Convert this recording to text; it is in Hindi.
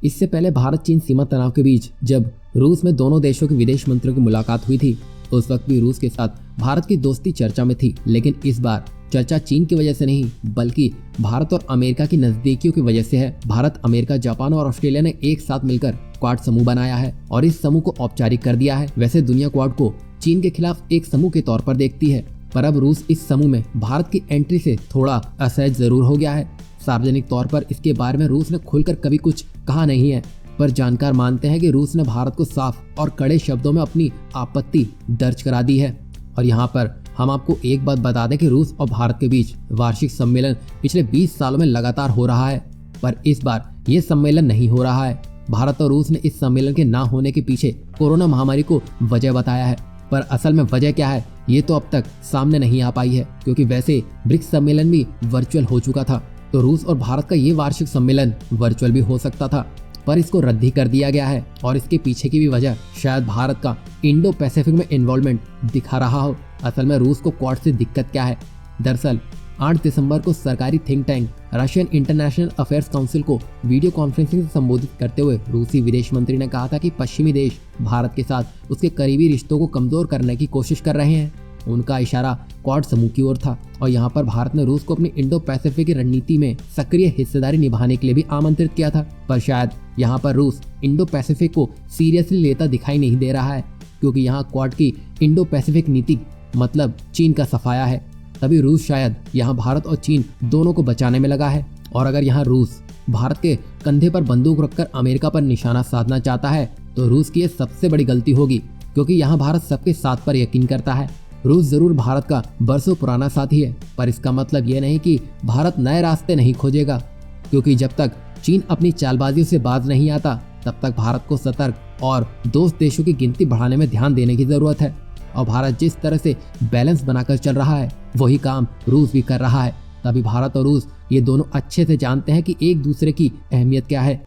इससे पहले भारत चीन सीमा तनाव के बीच जब रूस में दोनों देशों के विदेश मंत्रियों की मुलाकात हुई थी, उस वक्त भी रूस के साथ भारत की दोस्ती चर्चा में थी। लेकिन इस बार चर्चा चीन की वजह से नहीं, बल्कि भारत और अमेरिका की नजदीकियों की वजह से है। भारत, अमेरिका, जापान और ऑस्ट्रेलिया ने एक साथ मिलकर क्वाड समूह बनाया है और इस समूह को औपचारिक कर दिया है। वैसे दुनिया क्वाड को चीन के खिलाफ एक समूह के तौर पर देखती है, पर अब रूस इस समूह में भारत की एंट्री से थोड़ा असहज जरूर हो गया है। सार्वजनिक तौर पर इसके बारे में रूस ने खुलकर कभी कुछ कहा नहीं है, पर जानकार मानते हैं कि रूस ने भारत को साफ और कड़े शब्दों में अपनी आपत्ति दर्ज करा दी है। और यहाँ पर हम आपको एक बात बता दें कि रूस और भारत के बीच वार्षिक सम्मेलन पिछले 20 सालों में लगातार हो रहा है, पर इस बार ये सम्मेलन नहीं हो रहा है। भारत और रूस ने इस सम्मेलन के ना होने के पीछे कोरोना महामारी को वजह बताया है, पर असल में वजह क्या है ये तो अब तक सामने नहीं आ पाई है, क्योंकि वैसे ब्रिक्स सम्मेलन भी वर्चुअल हो चुका था, तो रूस और भारत का ये वार्षिक सम्मेलन वर्चुअल भी हो सकता था, पर इसको रद्द ही कर दिया गया है। और इसके पीछे की भी वजह शायद भारत का इंडो पैसिफिक में इन्वॉल्वमेंट दिखा रहा हो। असल में रूस को क्वाड से दिक्कत क्या है? दरअसल 8 दिसंबर को सरकारी think tank Russian international affairs council को वीडियो कॉन्फ्रेंसिंग से संबोधित करते हुए रूसी विदेश मंत्री ने कहा था कि पश्चिमी देश भारत के साथ उसके करीबी रिश्तों को कमजोर करने की कोशिश कर रहे हैं। उनका इशारा क्वाड समूह की ओर था और यहाँ पर भारत ने रूस को अपनी इंडो पैसिफिक रणनीति में सक्रिय हिस्सेदारी निभाने के लिए भी आमंत्रित किया था, पर शायद यहाँ पर रूस इंडो पैसिफिक को सीरियसली लेता दिखाई नहीं दे रहा है, क्योंकि यहाँ क्वाड की इंडो पैसिफिक नीति मतलब चीन का सफाया है। तभी रूस शायद यहाँ भारत और चीन दोनों को बचाने में लगा है। और अगर यहाँ रूस भारत के कंधे पर बंदूक रखकर अमेरिका पर निशाना साधना चाहता है तो रूस की यह सबसे बड़ी गलती होगी, क्योंकि यहाँ भारत सबके साथ पर यकीन करता है। रूस जरूर भारत का बरसों पुराना साथी है, पर इसका मतलब यह नहीं कि भारत नए रास्ते नहीं खोजेगा, क्योंकि जब तक चीन अपनी चालबाजियों से बाज नहीं आता तब तक भारत को सतर्क और दोस्त देशों की गिनती बढ़ाने में ध्यान देने की जरूरत है। और भारत जिस तरह से बैलेंस बनाकर चल रहा है वही काम रूस भी कर रहा है। तभी भारत और रूस ये दोनों अच्छे से जानते हैं कि एक दूसरे की अहमियत क्या है।